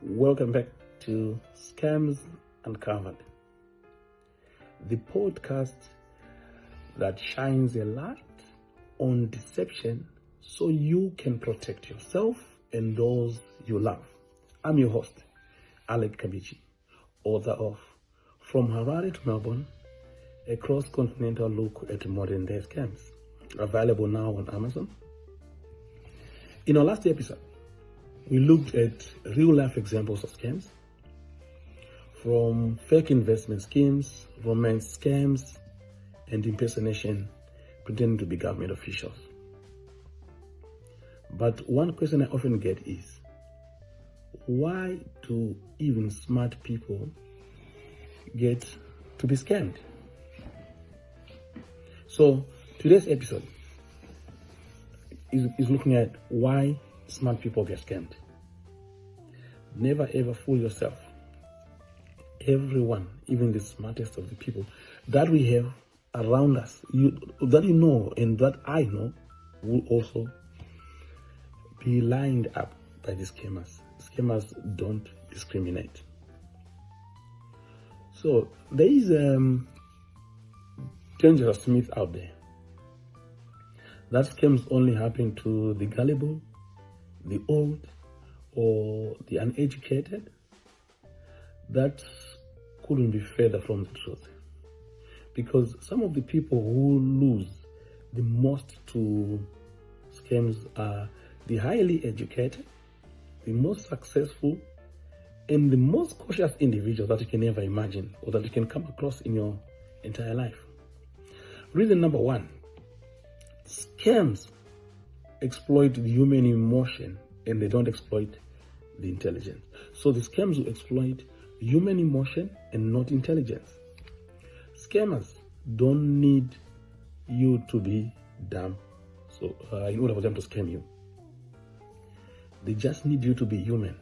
Welcome back to Scams Uncovered, the podcast that shines a light on deception so you can protect yourself and those you love. I'm your host, Alec Kabichi, author of From Harare to Melbourne, a cross-continental look at modern-day scams, available now on Amazon. In our last episode, we looked at real-life examples of scams, from fake investment schemes, romance scams, and impersonation pretending to be government officials. But one question I often get is, why do even smart people get to be scammed? So today's episode is looking at why smart people get scammed. Never ever fool yourself. Everyone, even the smartest of the people that we have around us, that you know and that I know, will also be lined up by the scammers. Scammers don't discriminate. So there is a dangerous myth out there that scams only happen to the gullible, the old, or the uneducated. That couldn't be further from the truth, because some of the people who lose the most to scams are the highly educated, the most successful, and the most cautious individuals that you can ever imagine or that you can come across in your entire life. Reason number one: scams exploit the human emotion and they don't exploit the intelligence. So the scams will exploit human emotion and not intelligence. Scammers don't need you to be dumb in order for them to scam you. They just need you to be human.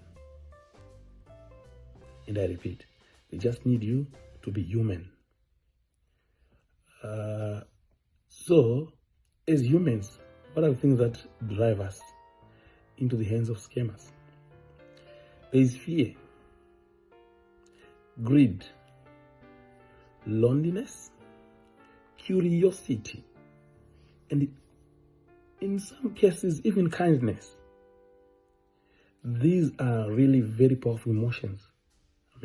And I repeat, they just need you to be human. So as humans, what are the things that drive us into the hands of scammers? There is fear, greed, loneliness, curiosity, and in some cases, even kindness. These are really very powerful emotions,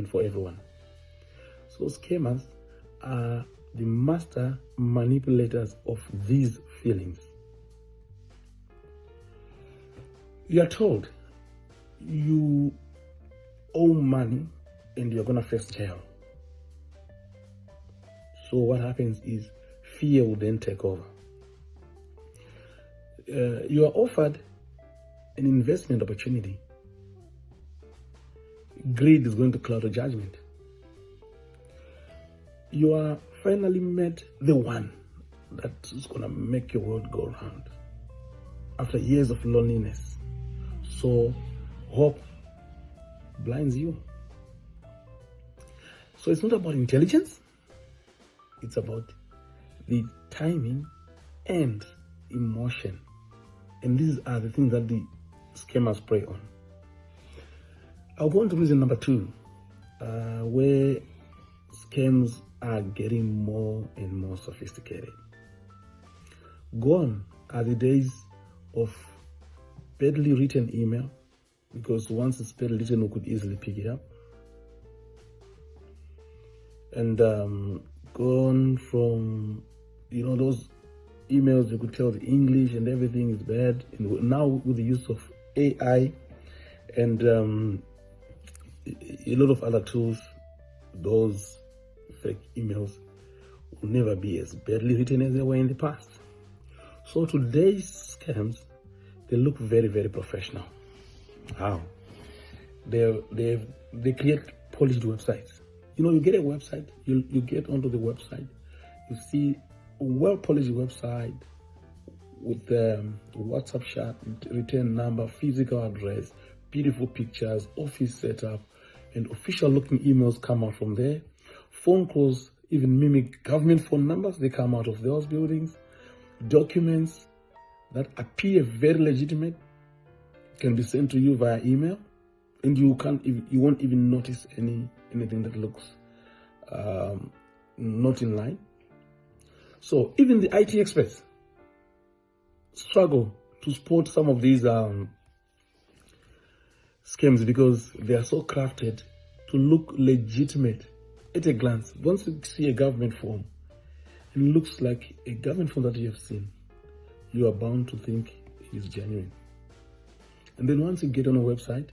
for everyone. So scammers are the master manipulators of these feelings. You are told you owe money and you're gonna face jail. So what happens is fear will then take over. You are offered an investment opportunity. Greed is going to cloud your judgment. You are finally met the one that is going to make your world go round after years of loneliness. So hope blinds you. So it's not about intelligence, it's about the timing and emotion. And these are the things that the scammers prey on. I'll go on to reason number two, where scams are getting more and more sophisticated. Gone are the days of badly written email, because once it's badly written, we could easily pick it up. And gone from, those emails you could tell the English and everything is bad. And now with the use of AI and a lot of other tools, those fake emails will never be as badly written as they were in the past. So today's scams, they look very, very professional. How? They create polished websites. You get a website, you get onto the website, you see a well-polished website with WhatsApp chat, return number, physical address, beautiful pictures, office setup, and official-looking emails come out from there. Phone calls even mimic government phone numbers. They come out of those buildings. Documents that appear very legitimate can be sent to you via email. and you won't even notice anything that looks not in line. So even the IT experts struggle to spot some of these scams because they are so crafted to look legitimate at a glance. Once you see a government form and it looks like a government form that you have seen, you are bound to think it is genuine. And then once you get on a website,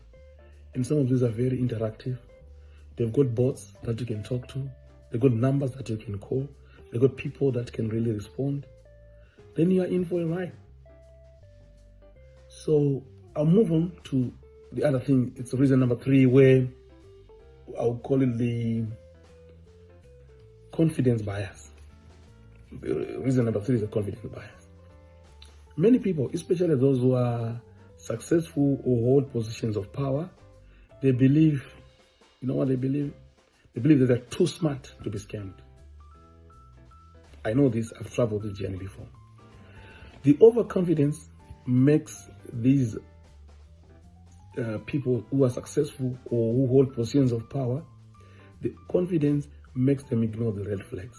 and some of these are very interactive, they've got bots that you can talk to, they've got numbers that you can call, they've got people that can really respond, then you are in for a ride. So I'll move on to the other thing. It's reason number 3, where I'll call it the confidence bias. Reason number 3 is the confidence bias. Many people, especially those who are successful or hold positions of power, they believe, you know what they believe? They believe that they're too smart to be scammed. I know this, I've traveled this journey before. The overconfidence makes these people who are successful or who hold positions of power, the confidence makes them ignore the red flags.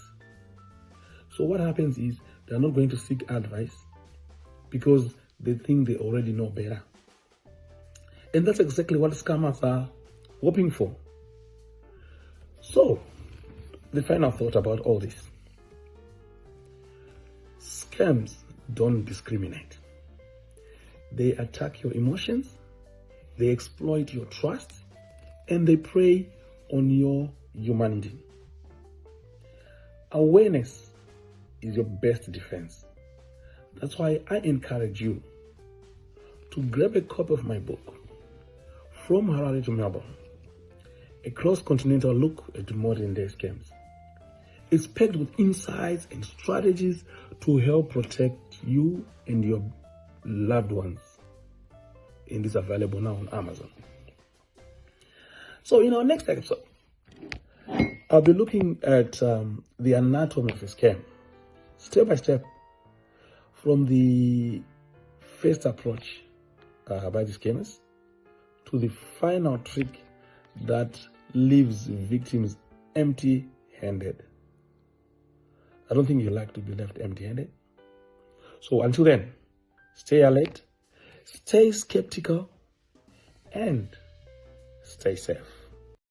So what happens is they're not going to seek advice because they think they already know better. And that's exactly what scammers are hoping for. So, the final thought about all this. Scams don't discriminate. They attack your emotions, they exploit your trust, and they prey on your humanity. Awareness is your best defense. That's why I encourage you to grab a copy of my book, From Harare to Melbourne, a cross-continental look at modern-day scams. It's packed with insights and strategies to help protect you and your loved ones. And it's available now on Amazon. So in our next episode, I'll be looking at the anatomy of a scam, step by step, from the first approach by the scammers to the final trick that leaves victims empty-handed. I don't think you like to be left empty-handed. So until then, stay alert, stay skeptical, and stay safe.